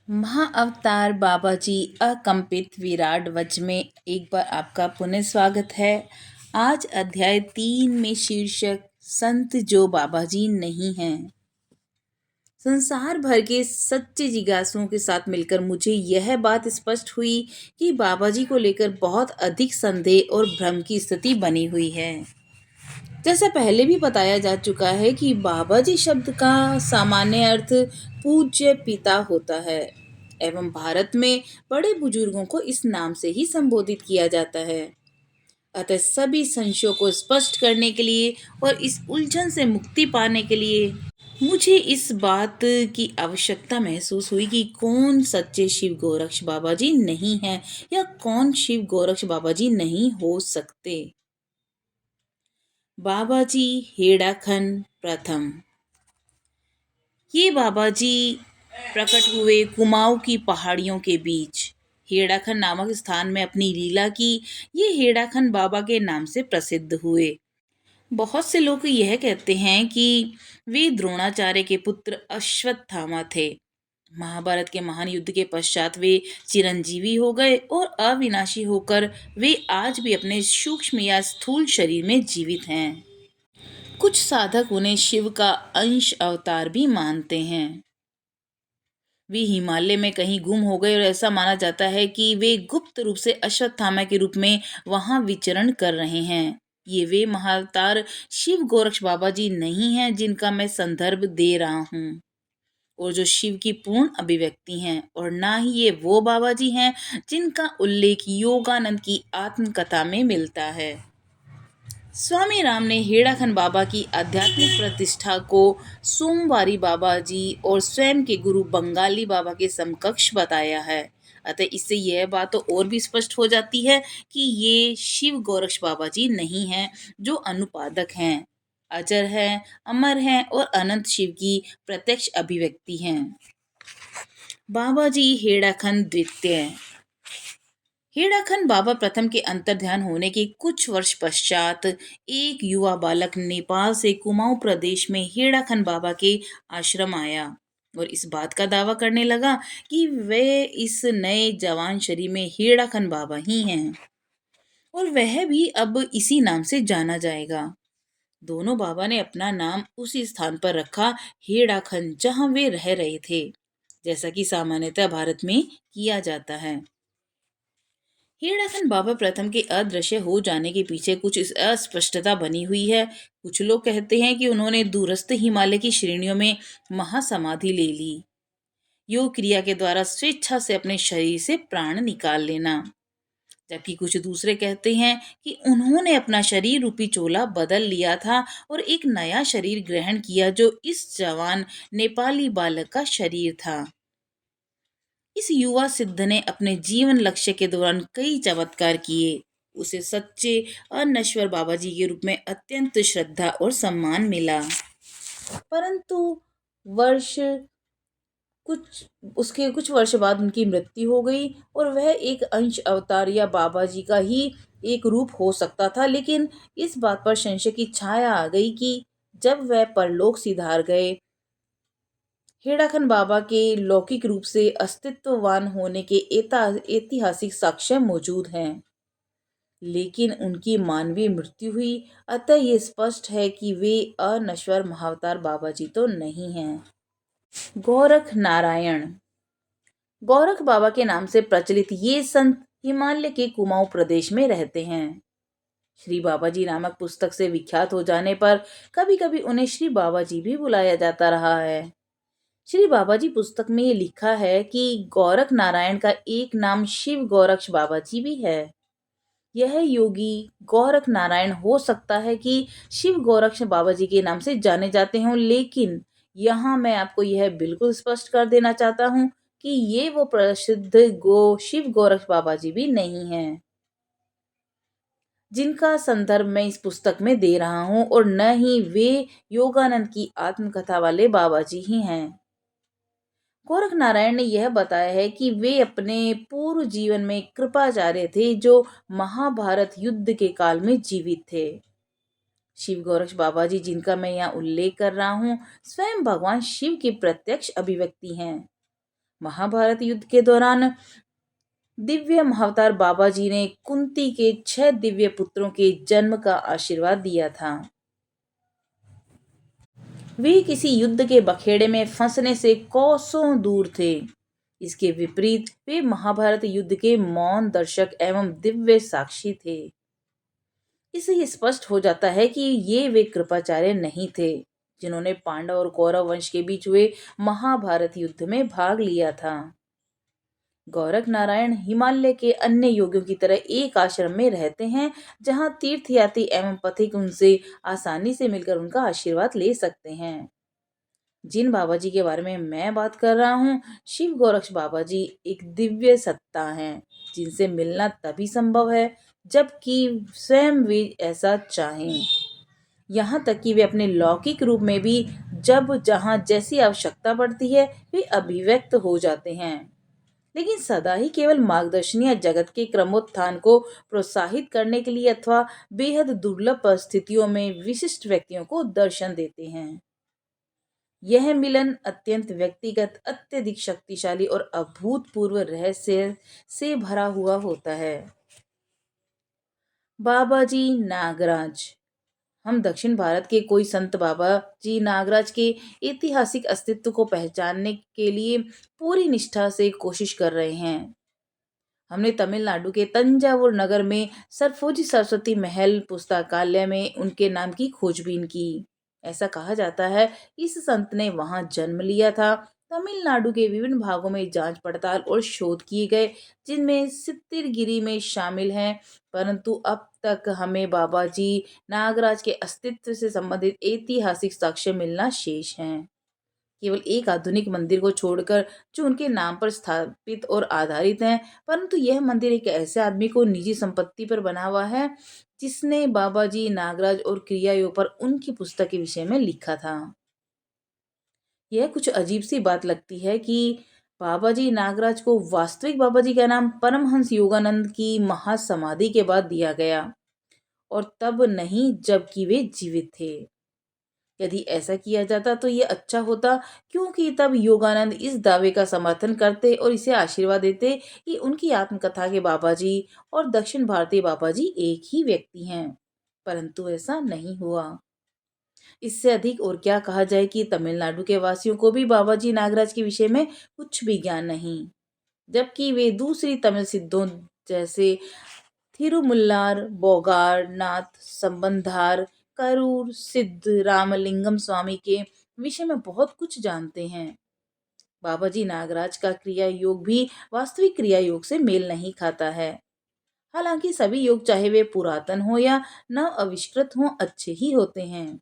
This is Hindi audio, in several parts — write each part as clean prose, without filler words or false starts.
महाअवतार बाबा जी अकंपित विराट वज्र में एक बार आपका पुनः स्वागत है। आज अध्याय 3 में शीर्षक संत जो बाबा जी नहीं हैं। संसार भर के सच्चे जिज्ञासुओं के साथ मिलकर मुझे यह बात स्पष्ट हुई कि बाबा जी को लेकर बहुत अधिक संदेह और भ्रम की स्थिति बनी हुई है। जैसा पहले भी बताया जा चुका है कि बाबा जी शब्द का सामान्य अर्थ पूज्य पिता होता है एवं भारत में बड़े बुजुर्गों को इस नाम से ही संबोधित किया जाता है। अतः सभी संशयों को स्पष्ट करने के लिए और इस उलझन से मुक्ति पाने के लिए मुझे इस बात की आवश्यकता महसूस हुई कि कौन सच्चे शिव गोरक्ष बाबा जी नहीं हैं या कौन शिव गोरक्ष बाबा जी नहीं हो सकते। बाबा जी हेड़ाखंड प्रथम। ये बाबा जी प्रकट हुए कुमाऊं की पहाड़ियों के बीच हेड़ाखंड नामक स्थान में अपनी लीला की। ये हेड़ाखंड बाबा के नाम से प्रसिद्ध हुए। बहुत से लोग यह कहते हैं कि वे द्रोणाचार्य के पुत्र अश्वत्थामा थे। महाभारत के महान युद्ध के पश्चात वे चिरंजीवी हो गए और अविनाशी होकर वे आज भी अपने सूक्ष्म या स्थूल शरीर में जीवित हैं। कुछ साधक उन्हें शिव का अंश अवतार भी मानते हैं। वे हिमालय में कहीं गुम हो गए और ऐसा माना जाता है कि वे गुप्त रूप से अश्वत्थामा के रूप में वहां विचरण कर रहे हैं। ये वे महाअवतार शिव गोरक्ष बाबा जी नहीं हैं जिनका मैं संदर्भ दे रहा हूँ और जो शिव की पूर्ण अभिव्यक्ति हैं, और ना ही ये वो बाबा जी हैं जिनका उल्लेख योगानंद की आत्मकथा में मिलता है। स्वामी राम ने हेड़ाखंड बाबा की आध्यात्मिक प्रतिष्ठा को सोमवारी बाबा जी और स्वयं के गुरु बंगाली बाबा के समकक्ष बताया है। अतः इससे यह बात तो और भी स्पष्ट हो जाती है कि ये शिव गोरक्ष बाबा जी नहीं हैं जो अनुपादक हैं, अजर हैं, अमर हैं और अनंत शिव की प्रत्यक्ष अभिव्यक्ति हैं। बाबा जी हेड़ाखंड द्वितीय। हेड़ाखंड बाबा प्रथम के अंतर्ध्यान होने के कुछ वर्ष पश्चात एक युवा बालक नेपाल से कुमाऊं प्रदेश में हेड़ाखंड बाबा के आश्रम आया और इस बात का दावा करने लगा कि वे इस नए जवान शरीर में हेड़ाखंड बाबा ही हैं और वह भी अब इसी नाम से जाना जाएगा। दोनों बाबा ने अपना नाम उसी स्थान पर रखा, हेड़ाखंड, जहां वे रह रहे थे, जैसा कि सामान्यतः भारत में किया जाता है। हेड़ाखंड बाबा प्रथम के अदृश्य हो जाने के पीछे कुछ अस्पष्टता बनी हुई है। कुछ लोग कहते हैं कि उन्होंने दूरस्थ हिमालय की श्रेणियों में महासमाधि ले ली, योग क्रिया के द्वारा स्वेच्छा से अपने शरीर से प्राण निकाल लेना, जबकि कुछ दूसरे कहते हैं कि उन्होंने अपना शरीर रूपी चोला बदल लिया था और एक नया शरीर ग्रहण किया जो इस जवान नेपाली बालक का शरीर था। इस युवा सिद्ध ने अपने जीवन लक्ष्य के दौरान कई चमत्कार किए। उसे सच्चे अनश्वर बाबा जी के रूप में अत्यंत श्रद्धा और सम्मान मिला। परंतु वर्ष कुछ उसके कुछ वर्ष बाद उनकी मृत्यु हो गई और वह एक अंश अवतार या बाबा जी का ही एक रूप हो सकता था। लेकिन इस बात पर संशय की छाया आ गई कि जब वह परलोक सिधार गए, हेड़ाखंड बाबा के लौकिक रूप से अस्तित्ववान होने के ऐतिहासिक साक्ष्य मौजूद हैं, लेकिन उनकी मानवीय मृत्यु हुई। अतः ये स्पष्ट है कि वे अनश्वर महाअवतार बाबा जी तो नहीं हैं। गोरख नारायण। गोरख बाबा के नाम से प्रचलित ये संत हिमालय के कुमाऊं प्रदेश में रहते हैं। श्री बाबा जी नामक पुस्तक से विख्यात हो जाने पर कभी कभी उन्हें श्री बाबा जी भी बुलाया जाता रहा है। श्री बाबा जी पुस्तक में ये लिखा है कि गोरख नारायण का एक नाम शिव गोरक्ष बाबा जी भी है। यह योगी गोरख नारायण हो सकता है कि शिव गोरक्ष बाबा जी के नाम से जाने जाते हों, लेकिन यहाँ मैं आपको यह बिल्कुल स्पष्ट कर देना चाहता हूँ कि ये वो प्रसिद्ध शिव गोरक्ष बाबा जी भी नहीं हैं जिनका संदर्भ मैं इस पुस्तक में दे रहा हूँ, और न ही वे योगानंद की आत्मकथा वाले बाबा जी ही हैं। गोरख नारायण ने यह बताया है कि वे अपने पूर्व जीवन में कृपाचार्य थे जो महाभारत युद्ध के काल में जीवित थे। शिव गोरक्ष बाबा जी जिनका मैं यहाँ उल्लेख कर रहा हूँ स्वयं भगवान शिव की प्रत्यक्ष अभिव्यक्ति हैं। महाभारत युद्ध के दौरान दिव्य महाअवतार बाबा जी ने कुंती के 6 दिव्य पुत्रों के जन्म का आशीर्वाद दिया था। वे किसी युद्ध के बखेड़े में फंसने से कोसों दूर थे। इसके विपरीत वे महाभारत युद्ध के मौन दर्शक एवं दिव्य साक्षी थे। इससे ये स्पष्ट हो जाता है कि ये वे कृपाचार्य नहीं थे जिन्होंने पांडव और कौरव वंश के बीच हुए महाभारत युद्ध में भाग लिया था। गौरख नारायण हिमालय के अन्य योगियों की तरह एक आश्रम में रहते हैं, जहां तीर्थयात्री एवं पथिक उनसे आसानी से मिलकर उनका आशीर्वाद ले सकते हैं। जिन बाबा जी के बारे में मैं बात कर रहा हूँ, शिव गोरक्ष बाबा जी एक दिव्य सत्ता हैं, जिनसे मिलना तभी संभव है जबकि स्वयं वे ऐसा चाहें। यहाँ तक कि वे अपने लौकिक रूप में भी जब जहाँ जैसी आवश्यकता पड़ती है वे अभिव्यक्त हो जाते हैं, लेकिन सदा ही केवल मार्गदर्शन या जगत के क्रमोत्थान को प्रोत्साहित करने के लिए अथवा बेहद दुर्लभ परिस्थितियों में विशिष्ट व्यक्तियों को दर्शन देते हैं। यह मिलन अत्यंत व्यक्तिगत, अत्यधिक शक्तिशाली और अभूतपूर्व रहस्य से भरा हुआ होता है। बाबा जी नागराज। हम दक्षिण भारत के कोई संत बाबा जी नागराज के ऐतिहासिक अस्तित्व को पहचानने के लिए पूरी निष्ठा से कोशिश कर रहे हैं। हमने तमिलनाडु के तंजावुर नगर में सरफोजी सरस्वती महल पुस्तकालय में उनके नाम की खोजबीन की। ऐसा कहा जाता है इस संत ने वहां जन्म लिया था। तमिलनाडु के विभिन्न भागों में जांच पड़ताल और शोध किए गए, जिनमें सित्तिरगिरी में शामिल हैं, परंतु अब तक हमें बाबा जी नागराज के अस्तित्व से संबंधित ऐतिहासिक साक्ष्य मिलना शेष हैं। केवल एक आधुनिक मंदिर को छोड़कर जो उनके नाम पर स्थापित और आधारित हैं, परंतु यह मंदिर एक ऐसे आदमी को निजी संपत्ति पर बना हुआ है जिसने बाबा जी नागराज और क्रिया योग पर उनकी पुस्तक के विषय में लिखा था। यह कुछ अजीब सी बात लगती है कि बाबा जी नागराज को वास्तविक बाबा जी का नाम परमहंस योगानंद की महासमाधि के बाद दिया गया, और तब नहीं जबकि वे जीवित थे। यदि ऐसा किया जाता तो ये अच्छा होता, क्योंकि तब योगानंद इस दावे का समर्थन करते और इसे आशीर्वाद देते कि उनकी आत्मकथा के बाबा जी और दक्षिण भारतीय बाबा जी एक ही व्यक्ति हैं। परंतु ऐसा नहीं हुआ। इससे अधिक और क्या कहा जाए कि तमिलनाडु के वासियों को भी बाबा जी नागराज के विषय में कुछ भी ज्ञान नहीं, जबकि वे दूसरी तमिल सिद्धों जैसे थिरुमुल्लार, बोगार नाथ, संबंधार, करूर सिद्ध रामलिंगम स्वामी के विषय में बहुत कुछ जानते हैं। बाबा जी नागराज का क्रिया योग भी वास्तविक क्रिया योग से मेल नहीं खाता है। हालांकि सभी योग, चाहे वे पुरातन हो या नव आविष्कृत हो, अच्छे ही होते हैं।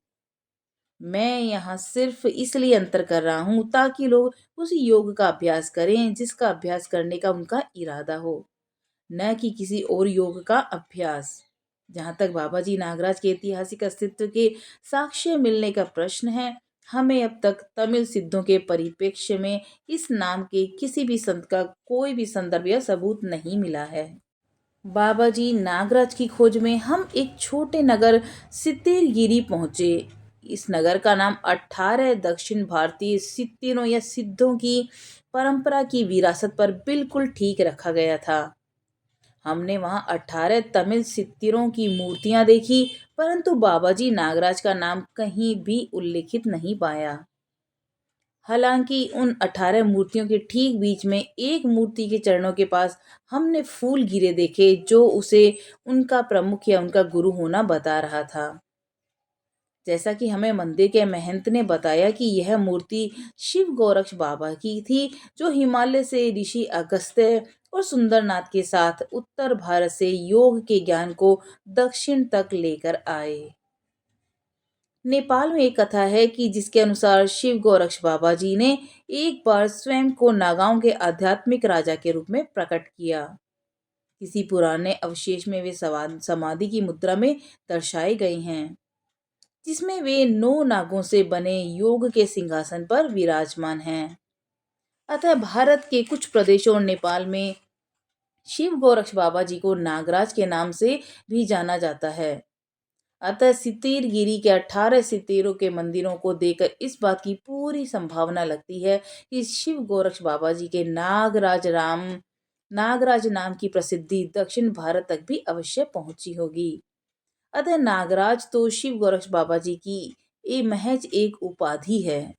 मैं यहाँ सिर्फ इसलिए अंतर कर रहा हूँ ताकि लोग उस योग का अभ्यास करें जिसका अभ्यास करने का उनका इरादा हो, न कि किसी और योग का अभ्यास। जहाँ तक बाबा जी नागराज के ऐतिहासिक अस्तित्व के साक्ष्य मिलने का प्रश्न है, हमें अब तक तमिल सिद्धों के परिप्रेक्ष्य में इस नाम के किसी भी संत का कोई भी संदर्भ या सबूत नहीं मिला है। बाबा जी नागराज की खोज में हम एक छोटे नगर सित्तिरगिरी पहुंचे। इस नगर का नाम 18 दक्षिण भारतीय सित्तिरों या सिद्धों की परंपरा की विरासत पर बिल्कुल ठीक रखा गया था। हमने वहां 18 तमिल सित्तिरों की मूर्तियां देखी, परंतु बाबा जी नागराज का नाम कहीं भी उल्लेखित नहीं पाया। हालांकि उन 18 मूर्तियों के ठीक बीच में एक मूर्ति के चरणों के पास हमने फूल गिरे देखे, जो उसे उनका प्रमुख या उनका गुरु होना बता रहा था। जैसा कि हमें मंदिर के महंत ने बताया कि यह मूर्ति शिव गोरक्ष बाबा की थी, जो हिमालय से ऋषि अगस्त्य और सुंदरनाथ के साथ उत्तर भारत से योग के ज्ञान को दक्षिण तक लेकर आए। नेपाल में एक कथा है कि जिसके अनुसार शिव गोरक्ष बाबा जी ने एक बार स्वयं को नागाओं के आध्यात्मिक राजा के रूप में प्रकट किया। किसी पुराने अवशेष में वे समाधि की मुद्रा में दर्शाए गए हैं, जिसमें वे 9 नागों से बने योग के सिंहासन पर विराजमान हैं। अतः भारत के कुछ प्रदेशों और नेपाल में शिव गोरक्ष बाबा जी को नागराज के नाम से भी जाना जाता है। अतः सितेरगिरी के 18 सितेरों के मंदिरों को देखकर इस बात की पूरी संभावना लगती है कि शिव गोरक्ष बाबा जी के नागराज नाम की प्रसिद्धि दक्षिण भारत तक भी अवश्य पहुंची होगी। अतः नागराज तो शिव गोरक्ष बाबा जी की ये महज एक उपाधि है।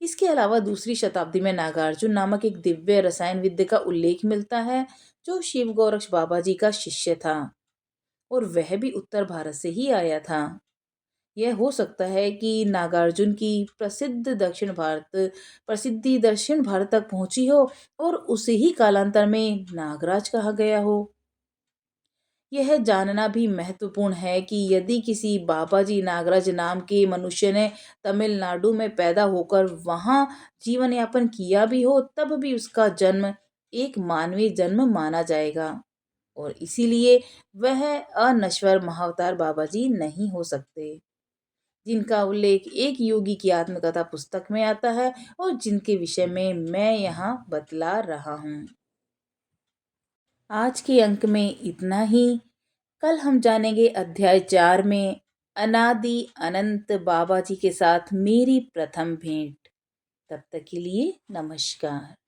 इसके अलावा दूसरी शताब्दी में नागार्जुन नामक एक दिव्य रसायन विद्य का उल्लेख मिलता है, जो शिव गोरक्ष बाबा जी का शिष्य था और वह भी उत्तर भारत से ही आया था। यह हो सकता है कि नागार्जुन की प्रसिद्धि दक्षिण भारत तक पहुंची हो और उसे ही कालांतर में नागराज कहा गया हो। यह जानना भी महत्वपूर्ण है कि यदि किसी बाबाजी नागराज नाम के मनुष्य ने तमिलनाडु में पैदा होकर वहां जीवन यापन किया भी हो, तब भी उसका जन्म एक मानवीय जन्म माना जाएगा और इसीलिए वह अनश्वर महाअवतार बाबाजी नहीं हो सकते, जिनका उल्लेख एक योगी की आत्मकथा पुस्तक में आता है और जिनके विषय में मैं यहाँ बतला रहा हूँ। आज के अंक में इतना ही। कल हम जानेंगे अध्याय 4 में अनादि अनंत बाबा जी के साथ मेरी प्रथम भेंट। तब तक के लिए नमस्कार।